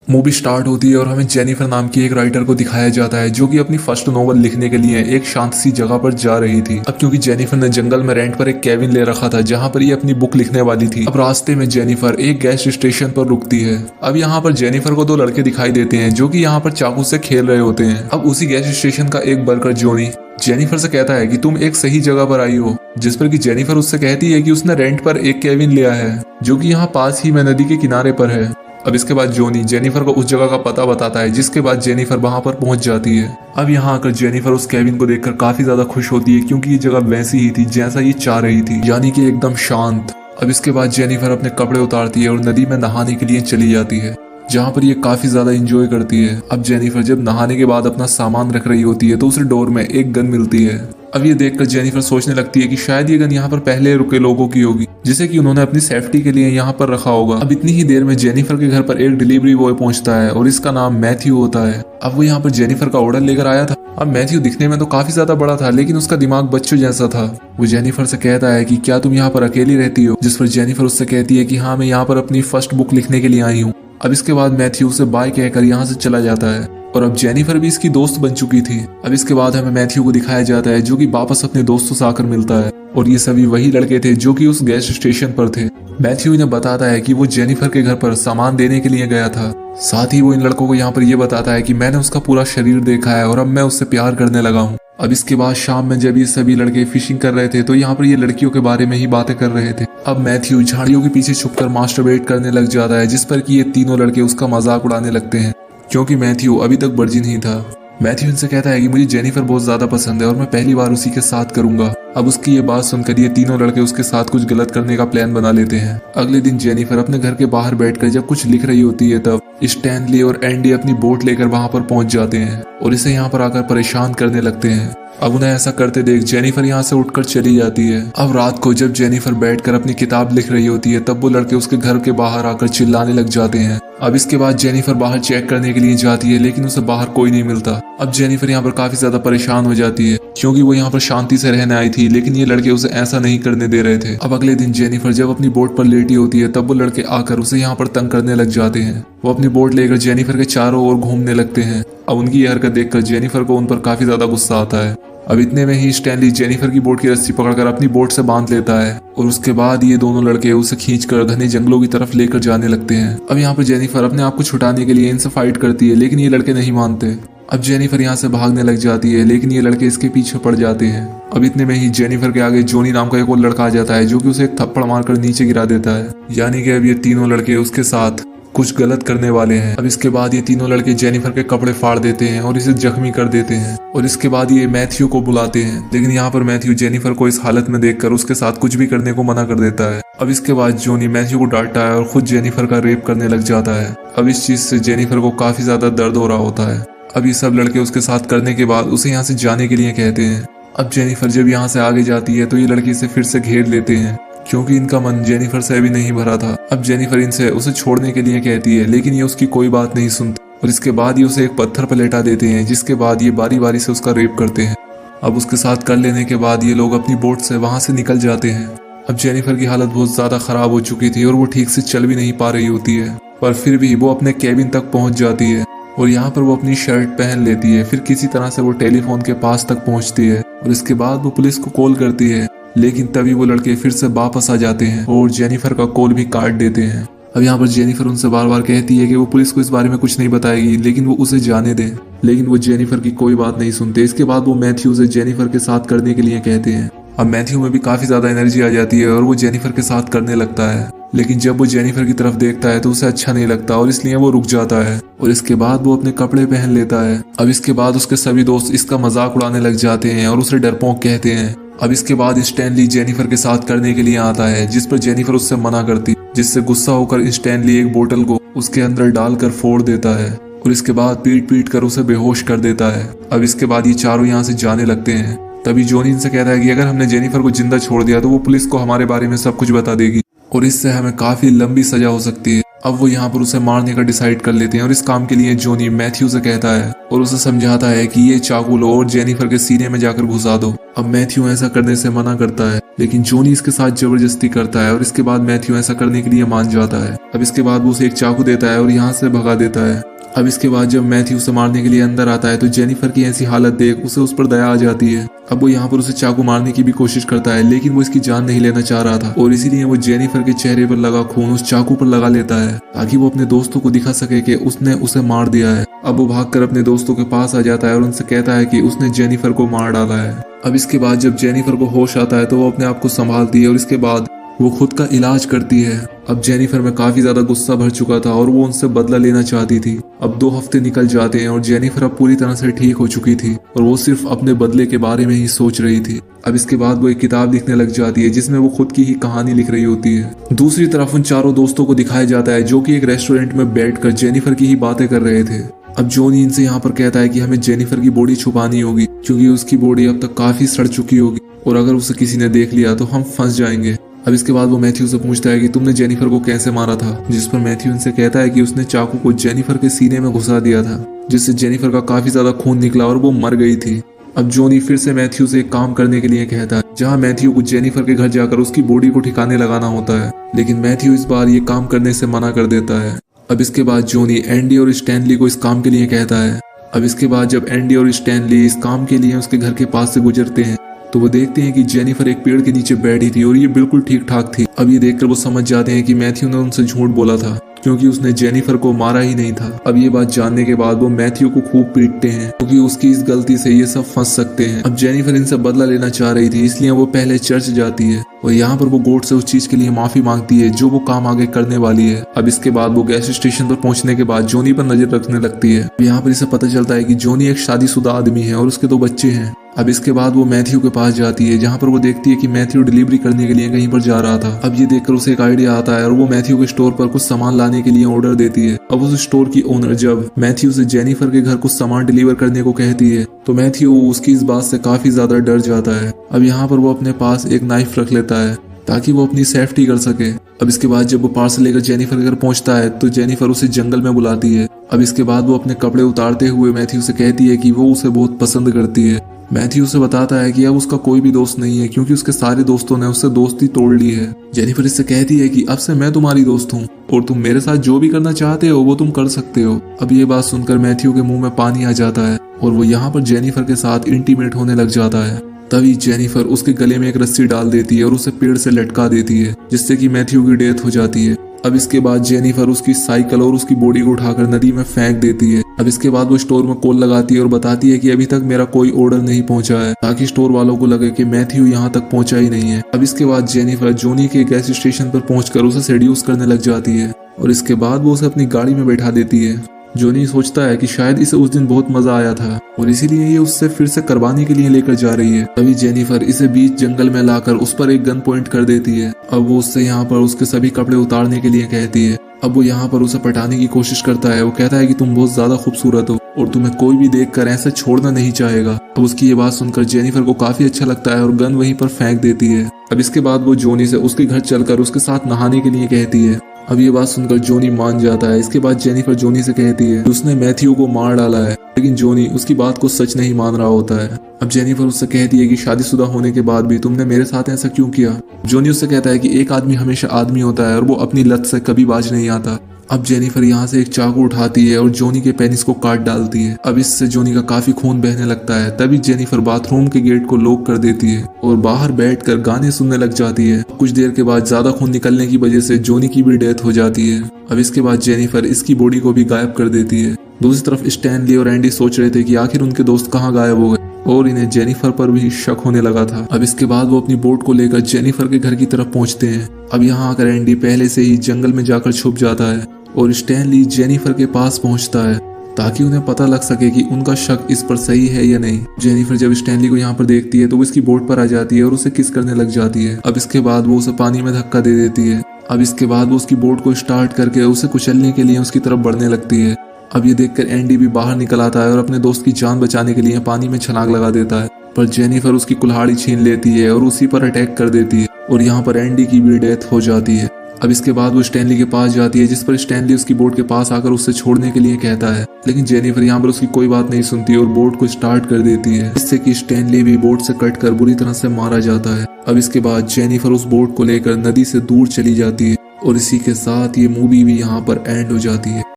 Movie start होती है और हमें जेनिफर नाम की एक राइटर को दिखाया जाता है जो कि अपनी फर्स्ट नोवेल लिखने के लिए एक शांत सी जगह पर जा रही थी। अब क्योंकि जेनिफर ने जंगल में रेंट पर एक केबिन ले रखा था जहां पर ये अपनी बुक लिखने वाली थी। अब रास्ते में जेनिफर एक गैस स्टेशन पर रुकती है। अब यहाँ पर जेनिफर को दो लड़के दिखाई देते हैं जो कि यहाँ पर चाकू से खेल रहे होते हैं। अब उसी गैस स्टेशन का एक वर्कर जॉनी जेनिफर से कहता है कि तुम एक सही जगह पर आई हो, जिस पर कि जेनिफर उससे कहती है कि उसने रेंट पर एक केबिन लिया है जो कि यहाँ पास ही में नदी के किनारे पर है। अब इसके बाद जॉनी जेनिफर को उस जगह का पता बताता है, जिसके बाद जेनिफर वहां पर पहुंच जाती है। अब यहाँ आकर जेनिफर उस केबिन को देखकर काफी ज्यादा खुश होती है क्योंकि ये जगह वैसी ही थी जैसा ये चाह रही थी, यानी कि एकदम शांत। अब इसके बाद जेनिफर अपने कपड़े उतारती है और नदी में नहाने के लिए चली जाती है, जहाँ पर ये काफी ज्यादा एंजॉय करती है। अब जेनिफर जब नहाने के बाद अपना सामान रख रही होती है तो उसे डोर में एक गन मिलती है। अब ये देखकर जेनिफर सोचने लगती है कि शायद ये गन यहाँ पर पहले रुके लोगों की होगी, जिसे कि उन्होंने अपनी सेफ्टी के लिए यहाँ पर रखा होगा। अब इतनी ही देर में जेनिफर के घर पर एक डिलीवरी बॉय पहुंचता है और इसका नाम मैथ्यू होता है। अब वो यहाँ पर जेनिफर का ऑर्डर लेकर आया था। अब मैथ्यू दिखने में तो काफी ज्यादा बड़ा था, लेकिन उसका दिमाग बच्चों जैसा था। वो जेनिफर से कहता है कि क्या तुम यहाँ पर अकेली रहती हो, जिस पर जेनिफर उससे कहती है कि हाँ, मैं यहाँ पर अपनी फर्स्ट बुक लिखने के लिए आई हूँ। अब इसके बाद मैथ्यू उसे बाय कहकर यहाँ से चला जाता है और अब जेनिफर भी इसकी दोस्त बन चुकी थी। अब इसके बाद हमें मैथ्यू को दिखाया जाता है जो कि वापस अपने दोस्तों से आकर मिलता है और ये सभी वही लड़के थे जो कि उस गैस स्टेशन पर थे। मैथ्यू इन्हें बताता है कि वो जेनिफर के घर पर सामान देने के लिए गया था। साथ ही वो इन लड़कों को यहाँ पर ये बताता है कि मैंने उसका पूरा शरीर देखा है और अब मैं उससे प्यार करने लगा हूँ। अब इसके बाद शाम में जब ये सभी लड़के फिशिंग कर रहे थे तो यहाँ पर ये लड़कियों के बारे में ही बातें कर रहे थे। अब मैथ्यू झाड़ियों के पीछे छुपकर मास्टरबेट करने लग जाता है, जिस पर कि ये तीनों लड़के उसका मजाक उड़ाने लगते हैं क्योंकि मैथ्यू अभी तक वर्जिन ही था। मैथ्यू इनसे कहता है कि मुझे जेनिफर बहुत ज्यादा पसंद है और मैं पहली बार उसी के साथ करूंगा। अब उसकी ये बात सुनकर ये तीनों लड़के उसके साथ कुछ गलत करने का प्लान बना लेते हैं। अगले दिन जेनिफर अपने घर के बाहर बैठकर जब कुछ लिख रही होती है तब स्टैनली और एंडी अपनी बोट लेकर वहां पर पहुंच जाते हैं और इसे यहाँ पर आकर परेशान करने लगते हैं। अब उन्हें ऐसा करते देख जेनिफर यहाँ से उठकर चली जाती है। अब रात को जब जेनिफर बैठकर अपनी किताब लिख रही होती है तब वो लड़के उसके घर के बाहर आकर चिल्लाने लग जाते हैं। अब इसके बाद जेनिफर बाहर चेक करने के लिए जाती है, लेकिन उसे बाहर कोई नहीं मिलता। अब जेनिफर यहाँ पर काफी ज्यादा परेशान हो जाती है क्योंकि वो यहाँ पर शांति से रहने आई थी, लेकिन ये लड़के उसे ऐसा नहीं करने दे रहे थे। अब अगले दिन जेनिफर जब अपनी बोट पर लेटी होती है तब वो लड़के आकर उसे यहाँ पर तंग करने लग जाते हैं। वो अपनी बोट लेकर जेनिफर के चारों ओर घूमने लगते हैं। अब उनकी यह हरकत देखकर जेनिफर को उन पर काफी ज्यादा गुस्सा आता है। अब इतने में ही स्टैनली जेनिफर की बोट की रस्सी पकड़कर अपनी बोट से बांध लेता है और उसके बाद ये दोनों लड़के उसे खींचकर घने जंगलों की तरफ लेकर जाने लगते हैं। अब यहाँ पर जेनिफर अपने आप को छुटाने के लिए इनसे फाइट करती है, लेकिन ये लड़के नहीं मानते। अब जेनिफर यहाँ से भागने लग जाती है, लेकिन ये लड़के इसके पीछे पड़ जाते हैं। अब इतने में ही जेनिफर के आगे जॉनी नाम का एक और लड़का आ जाता है जो कि उसे एक थप्पड़ मारकर नीचे गिरा देता है, यानी कि अब ये तीनों लड़के उसके साथ कुछ गलत करने वाले हैं। अब इसके बाद ये तीनों लड़के जेनिफर के कपड़े फाड़ देते हैं और इसे जख्मी कर देते हैं और इसके बाद ये मैथ्यू को बुलाते हैं, लेकिन यहाँ पर मैथ्यू जेनिफर को इस हालत में देखकर उसके साथ कुछ भी करने को मना कर देता है। अब इसके बाद जॉनी मैथ्यू को डांटता है और खुद जेनिफर का रेप करने लग जाता है। अब इस चीज से जेनिफर को काफी ज्यादा दर्द हो रहा होता है। अब ये सब लड़के उसके साथ करने के बाद उसे यहाँ से जाने के लिए कहते हैं। अब जेनिफर जब यहाँ से आगे जाती है तो ये लड़के इसे फिर से घेर लेते हैं क्योंकि इनका मन जेनिफर से अभी नहीं भरा था। अब जेनिफर इनसे उसे छोड़ने के लिए कहती है, लेकिन ये उसकी कोई बात नहीं सुनते और इसके बाद ये उसे एक पत्थर पर लेटा देते हैं, जिसके बाद ये बारी बारी से उसका रेप करते हैं। अब उसके साथ कर लेने के बाद ये लोग अपनी बोट से वहां से निकल जाते हैं। अब जेनिफर की हालत बहुत ज्यादा खराब हो चुकी थी और वो ठीक से चल भी नहीं पा रही होती है, पर फिर भी वो अपने केबिन तक पहुंच जाती है और यहाँ पर वो अपनी शर्ट पहन लेती है। फिर किसी तरह से वो टेलीफोन के पास तक पहुंचती है और इसके बाद वो पुलिस को कॉल करती है, लेकिन तभी वो लड़के फिर से वापस आ जाते हैं और जेनिफर का कॉल भी काट देते हैं। अब यहाँ पर जेनिफर उनसे बार बार कहती है कि वो पुलिस को इस बारे में कुछ नहीं बताएगी, लेकिन वो उसे जाने दें, लेकिन वो जेनिफर की कोई बात नहीं सुनते। इसके बाद वो मैथ्यू से जेनिफर के साथ करने के लिए कहते हैं। अब मैथ्यू में भी काफी ज्यादा एनर्जी आ जाती है और वो जेनिफर के साथ करने लगता है, लेकिन जब वो जेनिफर की तरफ देखता है तो उसे अच्छा नहीं लगता और इसलिए वो रुक जाता है और इसके बाद वो अपने कपड़े पहन लेता है। अब इसके बाद उसके सभी दोस्त इसका मजाक उड़ाने लग जाते हैं और उसे डरपोक कहते हैं। अब इसके बाद स्टैनली जेनिफर के साथ करने के लिए आता है, जिस पर जेनिफर उससे मना करती, जिससे गुस्सा होकर स्टैनली एक बोतल को उसके अंदर डालकर फोड़ देता है और इसके बाद पीट पीट कर उसे बेहोश कर देता है। अब इसके बाद ये चारों यहाँ से जाने लगते हैं। तभी जॉनी इनसे कहता है कि अगर हमने जेनिफर को जिंदा छोड़ दिया तो वो पुलिस को हमारे बारे में सब कुछ बता देगी और इससे हमें काफी लंबी सजा हो सकती है। अब वो यहाँ पर उसे मारने का डिसाइड कर लेते हैं और इस काम के लिए जॉनी मैथ्यू से कहता है और उसे समझाता है कि ये चाकू लो और जेनिफर के सीने में जाकर घुसा दो। अब मैथ्यू ऐसा करने से मना करता है लेकिन जॉनी इसके साथ जबरदस्ती करता है और इसके बाद मैथ्यू ऐसा करने के लिए मान जाता है। अब इसके बाद वो उसे एक चाकू देता है और यहाँ से भगा देता है। अब इसके बाद जब मैथ्यू उसे मारने के लिए अंदर आता है तो जेनिफर की ऐसी हालत देख उसे उस पर दया आ जाती है। अब वो यहाँ पर उसे चाकू मारने की भी कोशिश करता है, लेकिन वो इसकी जान नहीं लेना चाह रहा था और इसीलिए वो जेनिफर के चेहरे पर लगा खून उस चाकू पर लगा लेता है ताकि वो अपने दोस्तों को दिखा सके कि उसने उसे मार दिया है। अब वो भागकर अपने दोस्तों के पास आ जाता है और उनसे कहता है कि उसने जेनिफर को मार डाला है। अब इसके बाद जब जेनिफर को होश आता है तो वो अपने आप को संभालती है और इसके बाद वो खुद का इलाज करती है। अब जेनिफर में काफी ज्यादा गुस्सा भर चुका था और वो उनसे बदला लेना चाहती थी। अब 2 हफ्ते निकल जाते हैं और जेनिफर अब पूरी तरह से ठीक हो चुकी थी और वो सिर्फ अपने बदले के बारे में ही सोच रही थी। अब इसके बाद वो एक किताब लिखने लग जाती है जिसमें वो खुद की ही कहानी लिख रही होती है। दूसरी तरफ उन चारों दोस्तों को दिखाया जाता है जो कि एक रेस्टोरेंट में बैठकर जेनिफर की ही बातें कर रहे थे। अब जॉनी इनसे यहाँ पर कहता है कि हमें जेनिफर की बॉडी छुपानी होगी क्योंकि उसकी बॉडी अब तक काफी सड़ चुकी होगी और अगर उसे किसी ने देख लिया तो हम फंस जाएंगे। अब इसके बाद वो मैथ्यू से पूछता है कि तुमने जेनिफर को कैसे मारा था, जिस पर मैथ्यू इनसे कहता है कि उसने चाकू को जेनिफर के सीने में घुसा दिया था जिससे जेनिफर का काफी ज्यादा खून निकला और वो मर गई थी। अब जॉनी फिर से मैथ्यू से एक काम करने के लिए कहता है जहाँ मैथ्यू को जेनिफर के घर जाकर उसकी बॉडी को ठिकाने लगाना होता है, लेकिन मैथ्यू इस बार ये काम करने से मना कर देता है। अब इसके बाद जॉनी एंडी और स्टैनली को इस काम के लिए कहता है। अब इसके बाद जब एंडी और स्टैनली इस काम के लिए उसके घर के पास से गुजरते हैं तो वो देखते हैं कि जेनिफर एक पेड़ के नीचे बैठी थी और ये बिल्कुल ठीक ठाक थी। अब ये देखकर वो समझ जाते हैं कि मैथ्यू ने उनसे झूठ बोला था क्योंकि उसने जेनिफर को मारा ही नहीं था। अब ये बात जानने के बाद वो मैथ्यू को खूब पीटते हैं क्योंकि उसकी इस गलती से ये सब फंस सकते हैं। अब जेनिफर इनसे बदला लेना चाह रही थी इसलिए वो पहले चर्च जाती है और यहाँ पर वो गॉड से उस चीज के लिए माफी मांगती है जो वो काम आगे करने वाली है। अब इसके बाद वो गैस स्टेशन पर पहुंचने के बाद जॉनी पर नजर रखने लगती है। यहाँ पर इसे पता चलता है कि जॉनी एक शादीशुदा आदमी है और उसके 2 बच्चे हैं। अब इसके बाद वो मैथ्यू के पास जाती है जहाँ पर वो देखती है कि मैथ्यू डिलीवरी करने के लिए कहीं पर जा रहा था। अब ये देखकर उसे एक आइडिया आता है और वो मैथ्यू के स्टोर पर कुछ सामान लाने के लिए ऑर्डर देती है। अब उस स्टोर की ओनर जब मैथ्यू से जेनिफर के घर कुछ सामान डिलीवर करने को कहती है तो मैथ्यू उसकी इस बात से काफी ज्यादा डर जाता है। अब यहाँ पर वो अपने पास एक नाइफ रख लेता है ताकि वो अपनी सेफ्टी कर सके। अब इसके बाद जब वो पार्सल लेकर जेनिफर के घर पहुंचता है तो जेनिफर उसे जंगल में बुलाती है। अब इसके बाद वो अपने कपड़े उतारते हुए मैथ्यू से कहती है कि वो उसे बहुत पसंद करती है। मैथ्यू उसे बताता है कि अब उसका कोई भी दोस्त नहीं है क्योंकि उसके सारे दोस्तों ने उससे दोस्ती तोड़ ली है। जेनिफर इससे कहती है कि अब से मैं तुम्हारी दोस्त हूँ और तुम मेरे साथ जो भी करना चाहते हो वो तुम कर सकते हो। अब ये बात सुनकर मैथ्यू के मुंह में पानी आ जाता है और वो यहाँ पर जेनिफर के साथ इंटीमेट होने लग जाता है। तभी जेनिफर उसके गले में एक रस्सी डाल देती है और उसे पेड़ से लटका देती है जिससे कि मैथ्यू की डेथ हो जाती है। अब इसके बाद जेनिफर उसकी साइकिल और उसकी बॉडी को उठाकर नदी में फेंक देती है। अब इसके बाद वो स्टोर में कॉल लगाती है और बताती है कि अभी तक मेरा कोई ऑर्डर नहीं पहुंचा है ताकि स्टोर वालों को लगे कि मैथ्यू यहाँ तक पहुंचा ही नहीं है। अब इसके बाद जेनिफर जॉनी के गैस स्टेशन पर पहुंचकर उसे सेड्यूस करने लग जाती है और इसके बाद वो उसे अपनी गाड़ी में बैठा देती है। जॉनी सोचता है कि शायद इसे उस दिन बहुत मजा आया था और इसीलिए ये उससे फिर से करवाने के लिए लेकर जा रही है। तभी जेनिफर इसे बीच जंगल में लाकर उस पर एक गन पॉइंट कर देती है। अब वो उससे यहाँ पर उसके सभी कपड़े उतारने के लिए कहती है। अब वो यहाँ पर उसे पटाने की कोशिश करता है। वो कहता है कि तुम बहुत ज्यादा खूबसूरत हो और तुम्हें कोई भी देखकर ऐसे छोड़ना नहीं चाहेगा। अब उसकी ये बात सुनकर जेनिफर को काफी अच्छा लगता है और गन वहीं पर फेंक देती है। अब इसके बाद वो जॉनी से उसके घर चलकर उसके साथ नहाने के लिए कहती है। अब ये बात सुनकर जॉनी मान जाता है। इसके बाद जेनिफर जॉनी से कहती है कि उसने मैथ्यू को मार डाला है, लेकिन जॉनी उसकी बात को सच नहीं मान रहा होता है। अब जेनिफर उससे कहती है कि शादीशुदा होने के बाद भी तुमने मेरे साथ ऐसा क्यों किया। जॉनी उससे कहता है कि एक आदमी हमेशा आदमी होता है और वो अपनी लत से कभी बाज नहीं आता। अब जेनिफर यहाँ से एक चाकू उठाती है और जॉनी के पेनिस को काट डालती है। अब इससे जॉनी का काफी खून बहने लगता है। तभी जेनिफर बाथरूम के गेट को लॉक कर देती है और बाहर बैठकर गाने सुनने लग जाती है। कुछ देर के बाद ज्यादा खून निकलने की वजह से जॉनी की भी डेथ हो जाती है। अब इसके बाद जेनिफर इसकी बॉडी को भी गायब कर देती है। दूसरी तरफ स्टैनली और एंडी सोच रहे थे कि आखिर उनके दोस्त कहाँ गायब हो गए और इन्हें जेनिफर पर भी शक होने लगा था। अब इसके बाद वो अपनी बोट को लेकर जेनिफर के घर की तरफ पहुंचते हैं। अब यहाँ आकर एंडी पहले से ही जंगल में जाकर छुप जाता है और स्टैनली जेनिफर के पास पहुंचता है ताकि उन्हें पता लग सके कि उनका शक इस पर सही है या नहीं। जेनिफर जब स्टैनली को यहाँ पर देखती है तो वो इसकी बोट पर आ जाती है और उसे किस करने लग जाती है। अब इसके बाद वो उसे पानी में धक्का दे देती है। अब इसके बाद वो उसकी बोट को स्टार्ट करके उसे कुचलने के लिए उसकी तरफ बढ़ने लगती है। अब ये देखकर एंडी भी बाहर निकल आता है और अपने दोस्त की जान बचाने के लिए पानी में छलांग लगा देता है, पर जेनिफर उसकी कुल्हाड़ी छीन लेती है और उसी पर अटैक कर देती है और यहाँ पर एंडी की भी डेथ हो जाती है। अब इसके बाद वो स्टैनली के पास जाती है जिस पर स्टैनली उसकी बोट के पास आकर उससे छोड़ने के लिए कहता है, लेकिन जेनिफर यहाँ पर उसकी कोई बात नहीं सुनती और बोट को स्टार्ट कर देती है, जिससे कि स्टैनली भी बोट से कटकर बुरी तरह से मारा जाता है। अब इसके बाद जेनिफर उस बोट को लेकर नदी से दूर चली जाती है और इसी के साथ ये मूवी भी यहाँ पर एंड हो जाती है।